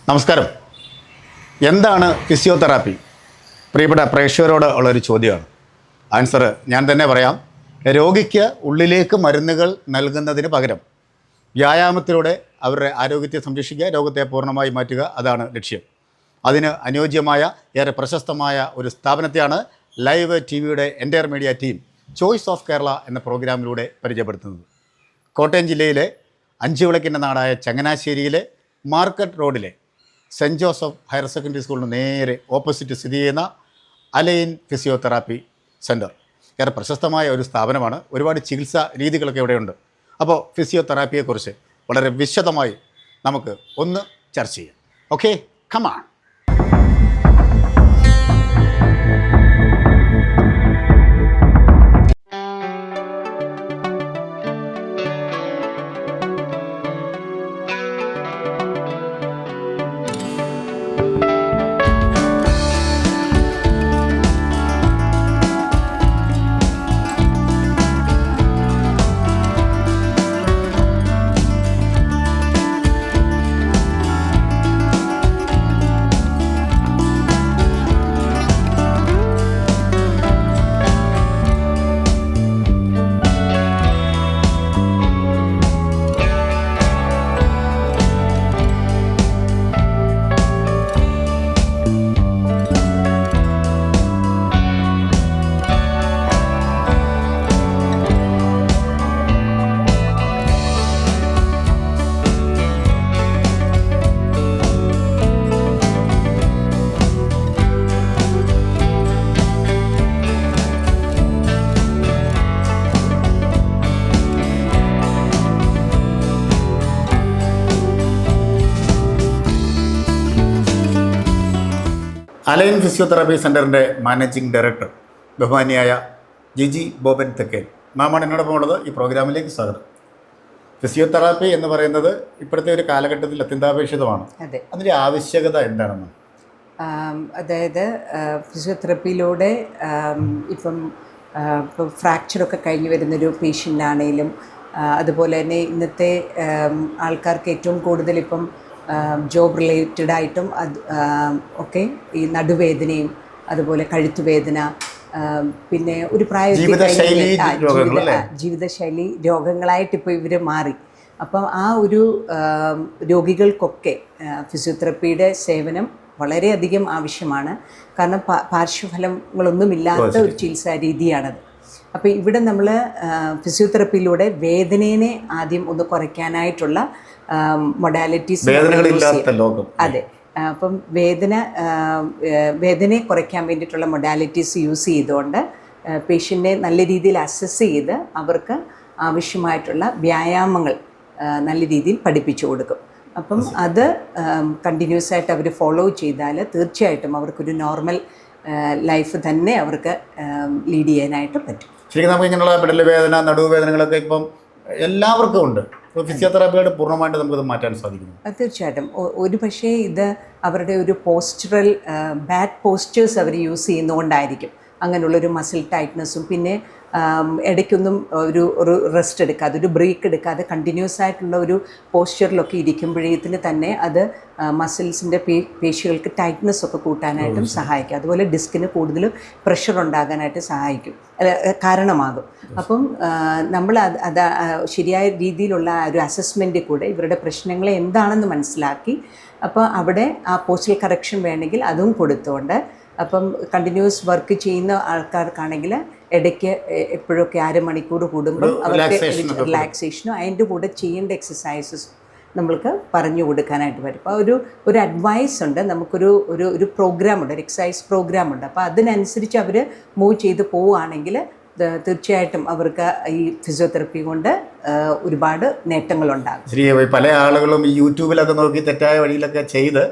നമസ്കാരം. എന്താണ് ഫിസിയോതെറാപ്പി? പ്രിയപ്പെട്ട പ്രേക്ഷകരോട് ഉള്ളൊരു ചോദ്യമാണ്. ആൻസർ ഞാൻ തന്നെ പറയാം. രോഗിക്ക് ഉള്ളിലേക്ക് മരുന്നുകൾ നൽകുന്നതിന് പകരം വ്യായാമത്തിലൂടെ അവരുടെ ആരോഗ്യത്തെ സംരക്ഷിക്കുക, രോഗത്തെ പൂർണ്ണമായി മാറ്റുക, അതാണ് ലക്ഷ്യം. അതിന് അനുയോജ്യമായ ഏറെ പ്രശസ്തമായ ഒരു സ്ഥാപനത്തെയാണ് ലൈവ് ടിവിയുടെ entire media team choice of Kerala എന്ന പ്രോഗ്രാമിലൂടെ പരിചയപ്പെടുത്തുന്നത്. കോട്ടയം ജില്ലയിലെ അഞ്ചുവിളക്കിൻ്റെ നാടായ ചങ്ങനാശ്ശേരിയിലെ മാർക്കറ്റ് റോഡിലെ സെൻറ്റ് ജോസഫ് ഹയർ സെക്കൻഡറി സ്കൂളിന് നേരെ ഓപ്പോസിറ്റ് സ്ഥിതി ചെയ്യുന്ന അലൈൻ ഫിസിയോതെറാപ്പി സെൻറ്റർ ഏറെ പ്രശസ്തമായ ഒരു സ്ഥാപനമാണ്. ഒരുപാട് ചികിത്സാ രീതികളൊക്കെ ഇവിടെയുണ്ട്. അപ്പോൾ ഫിസിയോതെറാപ്പിയെക്കുറിച്ച് വളരെ വിശദമായി നമുക്ക് ഒന്ന് ചർച്ച ചെയ്യാം. Okay, come on. അലൈൻ ഫിസിയോതെറാപ്പി സെൻറ്ററിൻ്റെ മാനേജിംഗ് ഡയറക്ടർ ബഹുമാനിയായ ജിജി ബോബൻ തെക്കേൽ മാമാണ് എന്നോടൊപ്പം ഉള്ളത്. ഈ പ്രോഗ്രാമിലേക്ക് സ്വാഗതം. ഫിസിയോതെറാപ്പി എന്ന് പറയുന്നത് ഇപ്പോഴത്തെ ഒരു കാലഘട്ടത്തിൽ അത്യന്താപേക്ഷിതമാണ്. അതിൻ്റെ ആവശ്യകത എന്താണെന്ന്? അതായത് ഫിസിയോതെറാപ്പിയിലൂടെ ഇപ്പം ഫ്രാക്ചറൊക്കെ കഴിഞ്ഞ് വരുന്നൊരു പേഷ്യൻ്റാണേലും അതുപോലെ തന്നെ ഇന്നത്തെ ആൾക്കാർക്ക് ഏറ്റവും കൂടുതൽ ഇപ്പം ജോബ് റിലേറ്റഡ് ആയിട്ടും ഒക്കെ ഈ നടുവേദനയും അതുപോലെ കഴുത്തുവേദന, പിന്നെ ഒരു ജീവിതശൈലി രോഗങ്ങളായിട്ട് ഇപ്പോൾ ഇവർ മാറി. അപ്പം ആ ഒരു രോഗികൾക്കൊക്കെ ഫിസിയോതെറാപ്പിയുടെ സേവനം വളരെയധികം ആവശ്യമാണ്. കാരണം പാർശ്വഫലങ്ങളൊന്നുമില്ലാത്ത ഒരു ചികിത്സാ രീതിയാണത്. അപ്പോൾ ഇവിടെ നമ്മൾ ഫിസിയോതെറാപ്പിയിലൂടെ വേദനയെ ആദ്യം ഒന്ന് കുറയ്ക്കാനായിട്ടുള്ള മൊഡാലിറ്റീസ്. അതെ, അപ്പം വേദനയെ കുറയ്ക്കാൻ വേണ്ടിയിട്ടുള്ള മൊഡാലിറ്റീസ് യൂസ് ചെയ്തുകൊണ്ട് പേഷ്യൻറ്റിനെ നല്ല രീതിയിൽ അസസ് ചെയ്ത് അവർക്ക് ആവശ്യമായിട്ടുള്ള വ്യായാമങ്ങൾ നല്ല രീതിയിൽ പഠിപ്പിച്ചു കൊടുക്കും. അപ്പം അത് കണ്ടിന്യൂസ് ആയിട്ട് അവർ ഫോളോ ചെയ്താൽ തീർച്ചയായിട്ടും അവർക്കൊരു നോർമൽ ലൈഫ് തന്നെ അവർക്ക് ലീഡ് ചെയ്യാനായിട്ട് പറ്റും. ശരിക്കും നമുക്ക് ഇങ്ങനെയുള്ള പെടൽ വേദന, നടുവേദനകളൊക്കെ ഇപ്പം എല്ലാവർക്കും ഉണ്ട്. ഫിസിയോതെറാപ്പിയോട് പൂർണ്ണമായിട്ട് നമുക്കത് മാറ്റാൻ സാധിക്കുന്നു. തീർച്ചയായിട്ടും. ഒരു പക്ഷേ ഇത് അവരുടെ ഒരു പോസ്ചറൽ ബാഡ് പോസ്ചേഴ്സ് അവർ യൂസ് ചെയ്യുന്നതുകൊണ്ടായിരിക്കും അങ്ങനെയുള്ളൊരു മസിൽ ടൈറ്റ്നസ്സും, പിന്നെ ഇടയ്ക്കൊന്നും ഒരു റെസ്റ്റ് എടുക്കാതെ, ഒരു ബ്രേക്ക് എടുക്കാതെ കണ്ടിന്യൂസ് ആയിട്ടുള്ള ഒരു പോസ്ചറിലൊക്കെ ഇരിക്കുമ്പോഴേത്തിന് തന്നെ അത് മസിൽസിൻ്റെ പേശികൾക്ക് ടൈറ്റ്നസ് ഒക്കെ കൂട്ടാനായിട്ടും സഹായിക്കും. അതുപോലെ ഡിസ്കിന് കൂടുതൽ പ്രഷർ ഉണ്ടാകാനായിട്ട് കാരണമാകും. അപ്പം നമ്മൾ അത് ശരിയായ രീതിയിലുള്ള ഒരു അസസ്മെൻറ്റിൽ കൂടെ ഇവരുടെ പ്രശ്നങ്ങൾ എന്താണെന്ന് മനസ്സിലാക്കി അപ്പോൾ അവിടെ ആ പോസ്ചറൽ കറക്ഷൻ വേണമെങ്കിൽ അതും കൊടുത്തുകൊണ്ട്, അപ്പം കണ്ടിന്യൂസ് വർക്ക് ചെയ്യുന്ന ആൾക്കാർക്കാണെങ്കിൽ ഇടയ്ക്ക് എപ്പോഴൊക്കെ 1/2 മണിക്കൂർ കൂടുമ്പോൾ അവർക്ക് റിലാക്സേഷനും അതിൻ്റെ കൂടെ ചെയ്യേണ്ട എക്സസൈസസ് നമ്മൾക്ക് പറഞ്ഞു കൊടുക്കാനായിട്ട് പറ്റും. അപ്പോൾ ഒരു അഡ്വൈസ് ഉണ്ട്, നമുക്കൊരു ഒരു പ്രോഗ്രാമുണ്ട്, ഒരു എക്സസൈസ് പ്രോഗ്രാമുണ്ട്. അപ്പോൾ അതിനനുസരിച്ച് അവർ മൂവ് ചെയ്ത് പോവുകയാണെങ്കിൽ തീർച്ചയായിട്ടും അവർക്ക് ഈ ഫിസിയോതെറാപ്പി കൊണ്ട് ഒരുപാട് നേട്ടങ്ങളുണ്ടാകും. ശരിയായി. പല ആളുകളും ഈ യൂട്യൂബിലൊക്കെ നോക്കി തെറ്റായ വഴിയിലൊക്കെ ചെയ്ത്,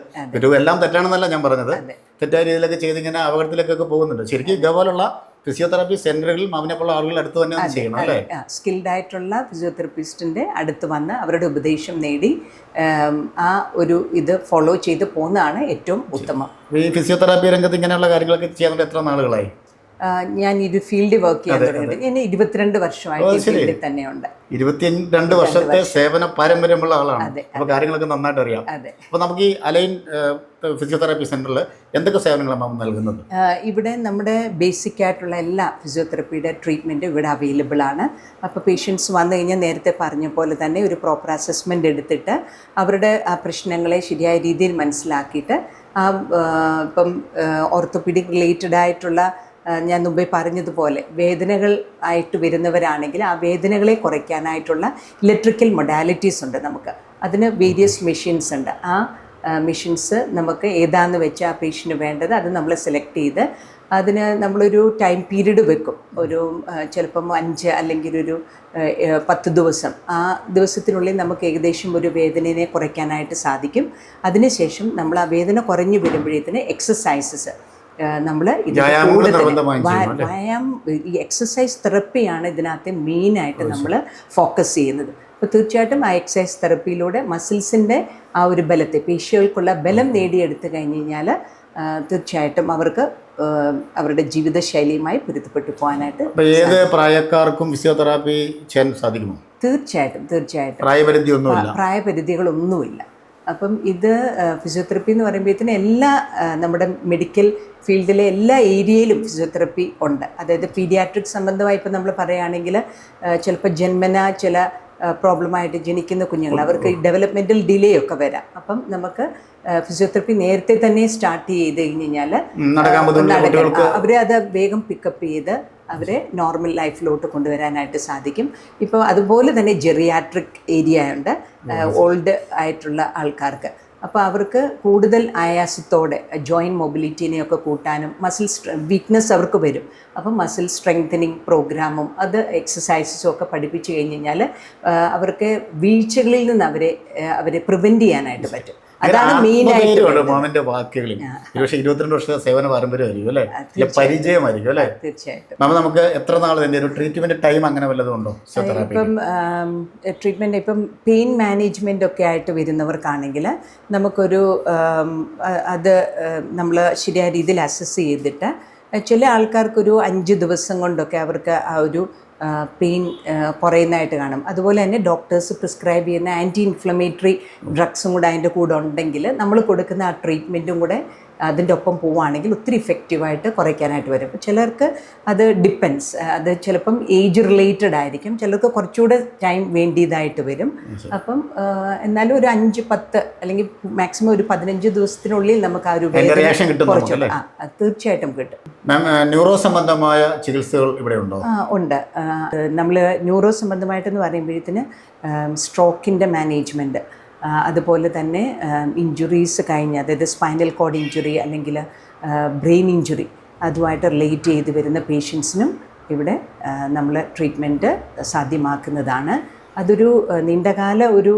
എല്ലാം തെറ്റാണെന്നല്ല ഞാൻ പറഞ്ഞത്, തെറ്റായ രീതിയിലൊക്കെ ചെയ്ത് ഇങ്ങനെ അപകടത്തിലേക്കൊക്കെ പോകുന്നുണ്ട്. ശരിക്കും ഇതേപോലുള്ള ഫിസിയോതെറാപ്പി സെന്ററുകളിൽ അവനെപ്പോലുള്ള ആളുകൾ അടുത്ത് തന്നെ ചെയ്യണം അല്ലേ? സ്കിൽഡ് ആയിട്ടുള്ള ഫിസിയോതെറാപ്പിസ്റ്റിൻ്റെ അടുത്ത് വന്ന് അവരുടെ ഉപദേശം നേടി ആ ഒരു ഇത് ഫോളോ ചെയ്ത് പോകുന്നതാണ് ഏറ്റവും ഉത്തമം. ഈ ഫിസിയോതെറാപ്പി രംഗത്ത് ഇങ്ങനെയുള്ള കാര്യങ്ങളൊക്കെ ചെയ്യാൻ എത്ര നാളുകളായി? ഞാൻ ഒരു ഫീൽഡിൽ വർക്ക് ചെയ്യാൻ തുടങ്ങിയിട്ട് ഞാൻ 22 വർഷമായിട്ട് ഈ ഫീൽഡിൽ തന്നെയുണ്ട്. 22 വർഷത്തെ സേവന പാരമ്പര്യമുള്ള ആളാണ്. അപ്പോൾ കാര്യങ്ങളൊക്കെ നന്നായിട്ട് അറിയാം. അപ്പോൾ നമുക്ക് ഈ അലൈൻ ഫിസിയോതെറാപ്പി സെന്ററിൽ എന്തൊക്കെ സേവനങ്ങളാണ് മാം നൽകുന്നത്? ഇവിടെ നമ്മുടെ ബേസിക് ആയിട്ടുള്ള എല്ലാ ഫിസിയോതെറാപ്പിയുടെ ട്രീറ്റ്മെൻറ്റും ഇവിടെ അവൈലബിൾ ആണ്. അപ്പോൾ പേഷ്യൻസ് വന്നു കഴിഞ്ഞാൽ നേരത്തെ പറഞ്ഞ പോലെ തന്നെ ഒരു പ്രോപ്പർ അസസ്മെൻ്റ് എടുത്തിട്ട് അവരുടെ ആ പ്രശ്നങ്ങളെ ശരിയായ രീതിയിൽ മനസ്സിലാക്കിയിട്ട് ഇപ്പം ഓർത്തോപീഡിക് റിലേറ്റഡ് ആയിട്ടുള്ള ഞാൻ മുമ്പേ പറഞ്ഞതുപോലെ വേദനകൾ ആയിട്ട് വരുന്നവരാണെങ്കിൽ ആ വേദനകളെ കുറയ്ക്കാനായിട്ടുള്ള ഇലക്ട്രിക്കൽ മൊഡാലിറ്റീസ് ഉണ്ട് നമുക്ക്. അതിന് വേരിയസ് മെഷീൻസ് ഉണ്ട്. ആ മെഷീൻസ് നമുക്ക് ഏതാണെന്ന് വെച്ചാൽ ആ പേഷ്യന് വേണ്ടത് അത് നമ്മൾ സെലക്ട് ചെയ്ത് അതിന് നമ്മളൊരു ടൈം പീരീഡ് വെക്കും. ഒരു ചിലപ്പം 5 അല്ലെങ്കിൽ ഒരു 10 ദിവസം. ആ ദിവസത്തിനുള്ളിൽ നമുക്ക് ഏകദേശം ഒരു വേദനയെ കുറയ്ക്കാനായിട്ട് സാധിക്കും. അതിനുശേഷം നമ്മൾ ആ വേദന കുറഞ്ഞു വരുമ്പോഴത്തേന് എക്സസൈസസ് നമ്മൾ ഈ എക്സസൈസ് തെറപ്പിയാണ് ഇതിനകത്ത് മെയിനായിട്ട് നമ്മൾ ഫോക്കസ് ചെയ്യുന്നത്. അപ്പോൾ തീർച്ചയായിട്ടും ആ എക്സസൈസ് തെറപ്പിയിലൂടെ മസിൽസിൻ്റെ ആ ഒരു ബലത്തെ, പേശികൾക്കുള്ള ബലം നേടിയെടുത്തു കഴിഞ്ഞ് കഴിഞ്ഞാൽ തീർച്ചയായിട്ടും അവർക്ക് അവരുടെ ജീവിതശൈലിയുമായി പൊരുത്തപ്പെട്ടു പോകാനായിട്ട്. ഏത് പ്രായക്കാർക്കും ഫിസിയോതെറാപ്പി ചെയ്യാൻ സാധിക്കുമോ? തീർച്ചയായിട്ടും പ്രായപരിധികളൊന്നുമില്ല. അപ്പം ഇത് ഫിസിയോതെറപ്പി എന്ന് പറയുമ്പോഴത്തേന് എല്ലാ നമ്മുടെ മെഡിക്കൽ ഫീൽഡിലെ എല്ലാ ഏരിയയിലും ഫിസിയോതെറപ്പി ഉണ്ട്. അതായത് പീഡിയാട്രിക് സംബന്ധമായി ഇപ്പം നമ്മൾ പറയുകയാണെങ്കിൽ ചിലപ്പോൾ ജന്മന ചില പ്രോബ്ലമായിട്ട് ജനിക്കുന്ന കുഞ്ഞുങ്ങൾ അവർക്ക് ഡെവലപ്മെൻറ്റൽ ഡിലേ ഒക്കെ വരാം. അപ്പം നമുക്ക് ഫിസിയോതെറപ്പി നേരത്തെ തന്നെ സ്റ്റാർട്ട് ചെയ്ത് കഴിഞ്ഞ് കഴിഞ്ഞാൽ അവരെ അത് വേഗം പിക്കപ്പ് ചെയ്ത് അവരെ നോർമൽ ലൈഫിലോട്ട് കൊണ്ടുവരാനായിട്ട് സാധിക്കും. ഇപ്പോൾ അതുപോലെ തന്നെ ജെറിയാട്രിക് ഏരിയ ഉണ്ട് ഓൾഡ് ആയിട്ടുള്ള ആൾക്കാർക്ക്. അപ്പോൾ അവർക്ക് കൂടുതൽ ആയാസത്തോടെ ജോയിൻറ്റ് മൊബിലിറ്റീനെയൊക്കെ കൂട്ടാനും മസിൽ വീക്ക്നെസ് അവർക്ക് വരും. അപ്പം മസിൽ സ്ട്രെങ്തനിങ് പ്രോഗ്രാമും അത് എക്സസൈസസും ഒക്കെ പഠിപ്പിച്ചു കഴിഞ്ഞ് കഴിഞ്ഞാൽ അവർക്ക് വീഴ്ചകളിൽ നിന്ന് അവരെ പ്രിവെൻറ്റ് ചെയ്യാനായിട്ട് പറ്റും. അതാണ് മെയിനായിട്ട് മാമിന്റെ വാക്കുകളിൽ 22 വർഷത്തെ സേവന പാരമ്പര്യമായിരിക്കും അല്ലേ, പരിചയമായിരിക്കും അല്ലേ? തീർച്ചയായിട്ടും. മാം, നമുക്ക് എത്ര നാൾ തന്നെ ഒരു ട്രീറ്റ്മെന്റ് ടൈം അങ്ങനെ വല്ലതും ഉണ്ടോ? ഇപ്പം ട്രീറ്റ്മെൻറ്റ് ഇപ്പം പെയിൻ മാനേജ്മെൻ്റ് ഒക്കെ ആയിട്ട് വരുന്നവർക്കാണെങ്കിൽ നമുക്കൊരു അത് നമ്മൾ ശരിയായ രീതിയിൽ അസസ് ചെയ്തിട്ട് ചില ആൾക്കാർക്കൊരു 5 ദിവസം കൊണ്ടൊക്കെ അവർക്ക് ആ ഒരു പെയിൻ കുറയുന്നതായിട്ട് കാണും. അതുപോലെ തന്നെ ഡോക്ടേഴ്സ് പ്രിസ്ക്രൈബ് ചെയ്യുന്ന ആൻറ്റി ഇൻഫ്ലമേറ്ററി ഡ്രഗ്സും കൂടെ അതിൻ്റെ കൂടെ ഉണ്ടെങ്കിൽ നമ്മൾ കൊടുക്കുന്ന ആ ട്രീറ്റ്മെൻറ്റും കൂടെ അതിൻ്റെ ഒപ്പം പോവുകയാണെങ്കിൽ ഒത്തിരി ഇഫക്റ്റീവായിട്ട് കുറയ്ക്കാനായിട്ട് വരും. അപ്പോൾ ചിലർക്ക് അത് ഡിപ്പെൻസ്, അത് ചിലപ്പം ഏജ് റിലേറ്റഡ് ആയിരിക്കും, ചിലർക്ക് കുറച്ചുകൂടെ ടൈം വേണ്ടിയതായിട്ട് വരും. അപ്പം എന്നാലും ഒരു 5-10 അല്ലെങ്കിൽ മാക്സിമം ഒരു 15 ദിവസത്തിനുള്ളിൽ നമുക്ക് ആ ഒരു തീർച്ചയായിട്ടും കിട്ടും. ന്യൂറോ സംബന്ധമായ ചികിത്സകൾ ഇവിടെ ഉണ്ടോ? ഉണ്ട്. നമ്മൾ ന്യൂറോ സംബന്ധമായിട്ടെന്ന് പറയുമ്പോഴത്തേന് സ്ട്രോക്കിൻ്റെ മാനേജ്മെൻറ്റ്, അതുപോലെ തന്നെ ഇഞ്ചുറീസ് കഴിഞ്ഞ്, അതായത് സ്പൈനൽ കോഡ് ഇഞ്ചുറി അല്ലെങ്കിൽ ബ്രെയിൻ ഇഞ്ചുറി അതുമായിട്ട് റിലേറ്റ് ചെയ്ത് വരുന്ന പേഷ്യൻസിനും ഇവിടെ നമ്മൾ ട്രീറ്റ്മെൻറ്റ് സാധ്യമാക്കുന്നതാണ്. അതൊരു നീണ്ടകാല ഒരു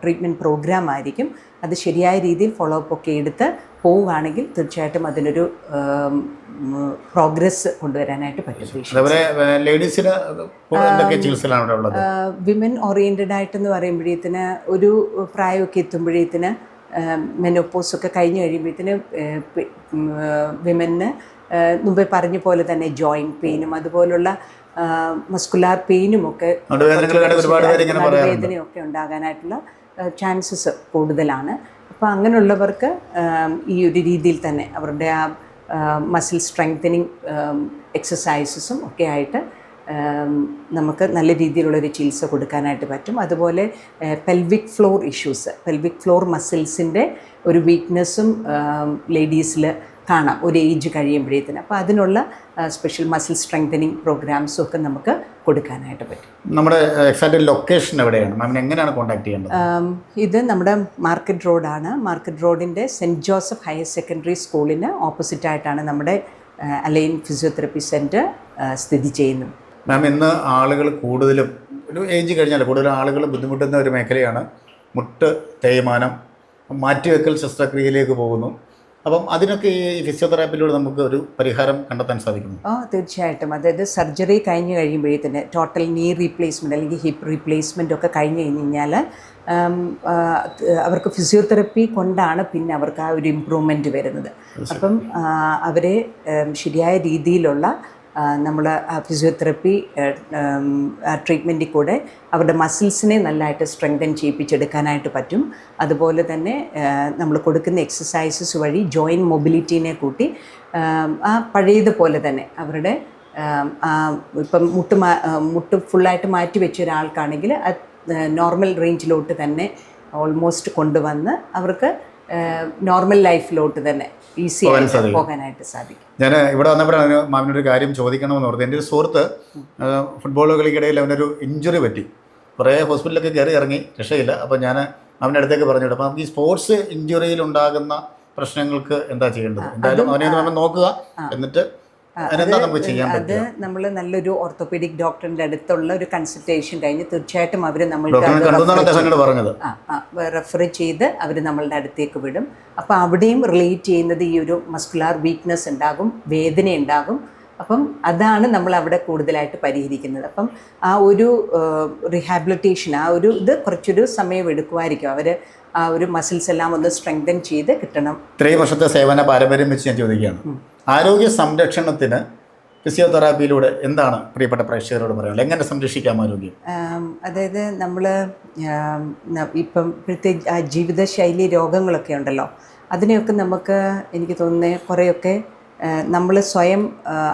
ട്രീറ്റ്മെൻറ്റ് പ്രോഗ്രാം ആയിരിക്കും. അത് ശരിയായ രീതിയിൽ ഫോളോ അപ്പ് ഒക്കെ എടുത്ത് പോവുകയാണെങ്കിൽ തീർച്ചയായിട്ടും അതിനൊരു പ്രോഗ്രസ് കൊണ്ടുവരാനായിട്ട് പറ്റും. വിമൻ ഓറിയൻറ്റഡ് ആയിട്ടെന്ന് പറയുമ്പോഴത്തേന് ഒരു പ്രായമൊക്കെ എത്തുമ്പോഴത്തേന് മെനോപോസൊക്കെ കഴിഞ്ഞ് കഴിയുമ്പോഴത്തേന് വിമന് മുമ്പേ പറഞ്ഞ പോലെ തന്നെ ജോയിൻറ്റ് പെയിനും അതുപോലുള്ള മസ്കുലാർ പെയിനും ഒക്കെ വേദനയൊക്കെ ഉണ്ടാകാനായിട്ടുള്ള ചാൻസസ് കൂടുതലാണ്. അപ്പോൾ അങ്ങനെയുള്ളവർക്ക് ഈ ഒരു രീതിയിൽ തന്നെ അവരുടെ ആ മസിൽ സ്ട്രെങ്തനിങ് എക്സസൈസസും ഒക്കെ ആയിട്ട് നമുക്ക് നല്ല രീതിയിലുള്ളൊരു ചികിത്സ കൊടുക്കാനായിട്ട് പറ്റും. അതുപോലെ pelvic floor issues, pelvic floor മസിൽസിൻ്റെ ഒരു വീക്ക്നെസ്സും ലേഡീസിൽ കാണാം ഒരു ഏജ് കഴിയുമ്പോഴത്തേന്. അപ്പോൾ അതിനുള്ള സ്പെഷ്യൽ മസിൽ സ്ട്രെങ്തനിങ് പ്രോഗ്രാംസും ഒക്കെ നമുക്ക് കൊടുക്കാനായിട്ട് പറ്റും. നമ്മുടെ എക്സാക്റ്റ് ലൊക്കേഷൻ എവിടെയാണ് മാം? എങ്ങനെയാണ് കോൺടാക്ട് ചെയ്യേണ്ടത്? ഇത് നമ്മുടെ മാർക്കറ്റ് റോഡാണ്. മാർക്കറ്റ് റോഡിൻ്റെ സെൻറ്റ് ജോസഫ് ഹയർ സെക്കൻഡറി സ്കൂളിന് ഓപ്പോസിറ്റായിട്ടാണ് നമ്മുടെ അലൈൻ ഫിസിയോതെറപ്പി സെൻറ്റർ സ്ഥിതി ചെയ്യുന്നത്. മാം, ഇന്ന് ആളുകൾ കൂടുതലും ഒരു ഏജ് കഴിഞ്ഞാൽ കൂടുതലും ആളുകൾ ബുദ്ധിമുട്ടുന്ന ഒരു മേഖലയാണ് മുട്ട് തേയ്മാനം. മാറ്റിവെക്കൽ ശസ്ത്രക്രിയയിലേക്ക് പോകുന്നു. അപ്പം അതിനൊക്കെ ഈ ഫിസിയോതെറാപ്പിയിലൂടെ നമുക്ക് ഒരു പരിഹാരം കണ്ടെത്താൻ സാധിക്കുന്നു. തീർച്ചയായിട്ടും. അതായത് സർജറി കഴിഞ്ഞ് കഴിയുമ്പോഴേ തന്നെ ടോട്ടൽ നീ റീപ്ലേസ്മെൻറ്റ് അല്ലെങ്കിൽ ഹിപ്പ് റീപ്ലേസ്മെൻ്റ് ഒക്കെ കഴിഞ്ഞ് കഴിഞ്ഞാൽ അവർക്ക് ഫിസിയോതെറപ്പി കൊണ്ടാണ് പിന്നെ അവർക്ക് ആ ഒരു ഇമ്പ്രൂവ്മെൻറ്റ് വരുന്നത്. അപ്പം അവരെ ശരിയായ രീതിയിലുള്ള നമ്മൾ ഫിസിയോതെറപ്പി ട്രീറ്റ്മെൻറ്റിൽ കൂടെ അവരുടെ മസിൽസിനെ നല്ലതായിട്ട് സ്ട്രെങ്തൻ ചെയ്യിപ്പിച്ചെടുക്കാനായിട്ട് പറ്റും. അതുപോലെ തന്നെ നമ്മൾ കൊടുക്കുന്ന എക്സസൈസസ് വഴി ജോയിൻറ്റ് മൊബിലിറ്റീനെ കൂട്ടി ആ പഴയതുപോലെ തന്നെ അവരുടെ ഇപ്പം മുട്ട് ഫുള്ളായിട്ട് മാറ്റി വെച്ച ഒരാൾക്കാണെങ്കിൽ നോർമൽ റേഞ്ചിലോട്ട് തന്നെ ഓൾമോസ്റ്റ് കൊണ്ടുവന്ന് അവർക്ക് നോർമൽ ലൈഫിലോട്ട് തന്നെ ഈസി ആയിട്ട് പോകാനായിട്ട് സാധിക്കും. ഞാൻ ഇവിടെ വന്നപ്പോഴാണ് മാമിനൊരു കാര്യം ചോദിക്കണമെന്ന് ഓർത്ത്. എൻ്റെ ഒരു സുഹൃത്ത് ഫുട്ബോൾ കളിക്കിടയിൽ അവനൊരു ഇഞ്ചുറി പറ്റി, കുറേ ഹോസ്പിറ്റലിലൊക്കെ കയറി ഇറങ്ങി, രക്ഷയില്ല. അപ്പോൾ ഞാൻ അവൻ്റെ അടുത്തേക്ക് പറഞ്ഞു വിട്ടു. അപ്പോൾ നമുക്ക് ഈ സ്പോർട്സ് ഇഞ്ചുറിയിൽ ഉണ്ടാകുന്ന പ്രശ്നങ്ങൾക്ക് എന്താ ചെയ്യേണ്ടത്? എന്തായാലും അവനെ നമ്മൾ നോക്കുക, എന്നിട്ട് അത് നമ്മൾ നല്ലൊരു ഓർത്തോപീഡിക് ഡോക്ടറിൻ്റെ അടുത്തുള്ള ഒരു കൺസൾട്ടേഷൻ കഴിഞ്ഞ് തീർച്ചയായിട്ടും അവർ നമ്മൾക്ക് റെഫർ ചെയ്ത് അവർ നമ്മളുടെ അടുത്തേക്ക് വിടും. അപ്പോൾ അവിടെയും റിലേറ്റ് ചെയ്യുന്നത് ഈ ഒരു മസ്കുലാർ വീക്ക്നെസ് ഉണ്ടാകും, വേദന ഉണ്ടാകും. അപ്പം അതാണ് നമ്മൾ അവിടെ കൂടുതലായിട്ട് പരിഹരിക്കുന്നത്. അപ്പം ആ ഒരു റീഹാബിലിറ്റേഷൻ ആ ഒരു ഇത് കുറച്ചൊരു സമയം എടുക്കുമായിരിക്കും. അവർ ആ ഒരു മസിൽസ് എല്ലാം ഒന്ന് സ്ട്രെങ്തൻ ചെയ്ത് കിട്ടണം. ഇത്രയും വർഷത്തെ സേവന പാരമ്പര്യം വെച്ച് ഞാൻ ചോദിക്കുകയാണ്, ആരോഗ്യ സംരക്ഷണത്തിന് ഫിസിയോതെറാപ്പിയിലൂടെ എന്താണ് പ്രിയപ്പെട്ട പ്രേക്ഷകരോട് പറയാനുള്ളത്? എങ്ങനെ സംരക്ഷിക്കാം ആരോഗ്യം? അതായത് നമ്മൾ ഇപ്പം പ്രത്യേക ജീവിതശൈലി രോഗങ്ങളൊക്കെ ഉണ്ടല്ലോ, അതിനെയൊക്കെ നമുക്ക് എനിക്ക് തോന്നുന്നത് കുറേയൊക്കെ നമ്മൾ സ്വയം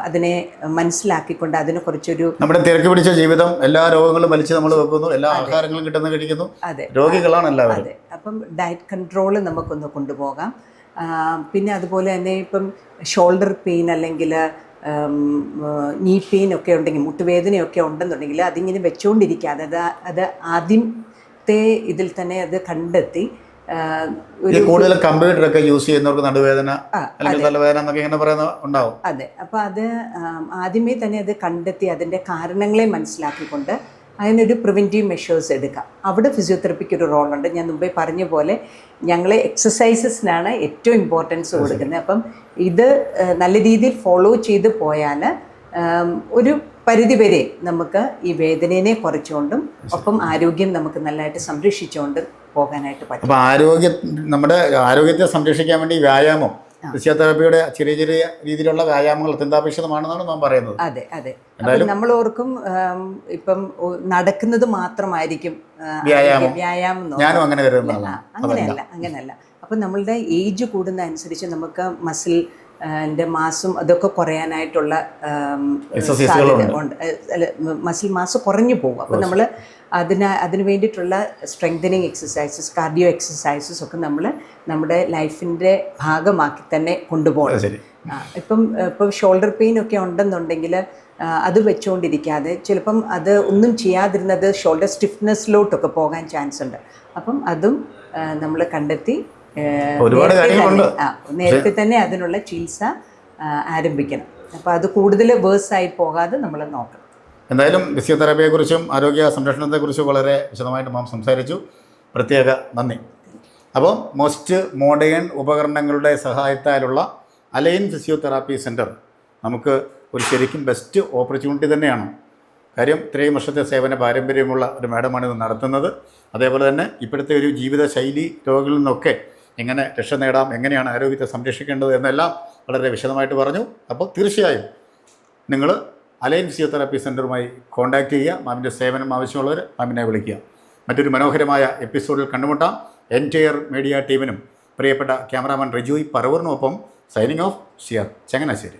അതിനെ മനസ്സിലാക്കിക്കൊണ്ട് അതിനെ കുറച്ചൊരു നമ്മുടെ തിരക്ക് പിടിച്ച ജീവിതം, എല്ലാ രോഗങ്ങളും വലിച്ച് നമ്മൾ വെക്കുന്നു, എല്ലാ ആഹാരങ്ങളും കിട്ടുന്ന കഴിക്കുന്നു. അതെ, രോഗികളാണ് എല്ലാവരും. അതെ. അപ്പം ഡയറ്റ് കൺട്രോൾ നമുക്കൊന്ന് കൊണ്ടുപോകാം. പിന്നെ അതുപോലെ തന്നെ ഇപ്പം ഷോൾഡർ പെയിൻ അല്ലെങ്കിൽ നീ പെയിൻ ഒക്കെ ഉണ്ടെങ്കിൽ, മുട്ടുവേദനയൊക്കെ ഉണ്ടെന്നുണ്ടെങ്കിൽ അതിങ്ങനെ വെച്ചുകൊണ്ടിരിക്കാതെ അത് ആദ്യത്തെ ഇതിൽ തന്നെ അത് കണ്ടെത്തി കൂടുതൽ കമ്പ്യൂട്ടറൊക്കെ യൂസ് ചെയ്യുന്നവർക്ക് നടുവേദന അല്ലെങ്കിൽ തലവേദന എന്നൊക്കെ ഇങ്ങനെ പറയുന്ന ഉണ്ടാവും. അതെ, അപ്പോൾ അത് ആദ്യമേ തന്നെ അത് കണ്ടെത്തി അതിൻ്റെ കാരണങ്ങളെ മനസ്സിലാക്കിക്കൊണ്ട് അതിനൊരു പ്രിവെൻറ്റീവ് മെഷേഴ്സ് എടുക്കാം. അവിടെ ഫിസിയോതെറപ്പിക്ക് ഒരു റോളുണ്ട്. ഞാൻ മുമ്പേ പറഞ്ഞ പോലെ ഞങ്ങൾ എക്സസൈസസിനാണ് ഏറ്റവും ഇമ്പോർട്ടൻസ് കൊടുക്കുന്നത്. അപ്പം ഇത് നല്ല രീതിയിൽ ഫോളോ ചെയ്ത് പോയാൽ ഒരു പരിധിവരെ നമുക്ക് ഈ വേദനയെ കുറച്ചുകൊണ്ടും ഒപ്പം ആരോഗ്യം നമുക്ക് നല്ലതായിട്ട് സംരക്ഷിച്ചുകൊണ്ട് പോകാനായിട്ട് പറ്റും. അപ്പോൾ നമ്മുടെ ആരോഗ്യത്തെ സംരക്ഷിക്കാൻ വേണ്ടി വ്യായാമം, ഫിസിയോതെറാപ്പിയുടെ ചെറിയ ചെറിയ രീതിയിലുള്ള വ്യായാമങ്ങൾ അത്യന്താപേക്ഷിതമാണെന്നാണ് നാം പറയുന്നത്. അതെ അതെ. അപ്പം നമ്മൾ ഓർക്കും ഇപ്പം നടക്കുന്നത് മാത്രമായിരിക്കും വ്യായാമം. ഞാനും അങ്ങനെ കരുതുന്നതാണ്. അങ്ങനെയല്ല. അപ്പം നമ്മളുടെ ഏജ് കൂടുന്ന അനുസരിച്ച് നമുക്ക് മസിലിൻ്റെ മാസും അതൊക്കെ കുറയാനായിട്ടുള്ള സാധ്യത ഉണ്ട്. മസിൽ മാസ് കുറഞ്ഞു പോകും. അപ്പം നമ്മൾ അതിന് വേണ്ടിയിട്ടുള്ള സ്ട്രെങ്തനിങ് എക്സസൈസസ്, കാർഡിയോ എക്സസൈസസ് ഒക്കെ നമ്മൾ നമ്മുടെ ലൈഫിൻ്റെ ഭാഗമാക്കി തന്നെ കൊണ്ടുപോകണം. ഇപ്പം ഷോൾഡർ പെയിൻ ഒക്കെ ഉണ്ടെന്നുണ്ടെങ്കിൽ അത് വെച്ചുകൊണ്ടിരിക്കാതെ ചിലപ്പം അത് ഒന്നും ചെയ്യാതിരുന്നത് ഷോൾഡർ സ്റ്റിഫ്നെസ്സിലോട്ടൊക്കെ പോകാൻ ചാൻസ് ഉണ്ട്. അപ്പം അതും നമ്മൾ കണ്ടെത്തി നേരത്തെ തന്നെ അതിനുള്ള ചികിത്സ ആരംഭിക്കണം. അപ്പോൾ അത് കൂടുതൽ വേഴ്സായി പോകാതെ നമ്മൾ നോക്കണം. എന്തായാലും ഫിസിയോതെറാപ്പിയെക്കുറിച്ചും ആരോഗ്യ സംരക്ഷണത്തെക്കുറിച്ചും വളരെ വിശദമായിട്ട് നാം സംസാരിച്ചു. പ്രത്യേക നന്ദി. അപ്പോൾ മോസ്റ്റ് മോഡേൺ ഉപകരണങ്ങളുടെ സഹായത്താലുള്ള അലൈൻ ഫിസിയോതെറാപ്പി സെൻറ്റർ നമുക്ക് ഒരു ശരിക്കും ബെസ്റ്റ് ഓപ്പർച്യൂണിറ്റി തന്നെയാണ്. കാര്യം ഇത്രയും വർഷത്തെ സേവന പാരമ്പര്യമുള്ള ഒരു മാഡമാണ് ഇത് നടത്തുന്നത്. അതേപോലെ തന്നെ ഇപ്പോഴത്തെ ഒരു ജീവിതശൈലി രോഗങ്ങളിൽ നിന്നൊക്കെ എങ്ങനെ രക്ഷ നേടാം, എങ്ങനെയാണ് ആരോഗ്യത്തെ സംരക്ഷിക്കേണ്ടത് എന്നെല്ലാം വളരെ വിശദമായിട്ട് പറഞ്ഞു. അപ്പോൾ തീർച്ചയായും നിങ്ങൾ അലൈൻ ഫിസിയോതെറാപ്പി സെൻറ്ററുമായി കോൺടാക്റ്റ് ചെയ്യുക. മാമിൻ്റെ സേവനം ആവശ്യമുള്ളവർ മാമിനെ വിളിക്കുക. മറ്റൊരു മനോഹരമായ എപ്പിസോഡിൽ കണ്ടുമുട്ടാം. എൻറ്റയർ മീഡിയ ടീമിനും പ്രിയപ്പെട്ട ക്യാമറാമാൻ റിജു പറവൂറിനൊപ്പം സൈനിങ് ഓഫ് ഷിയർ ചങ്ങനാശ്ശേരി.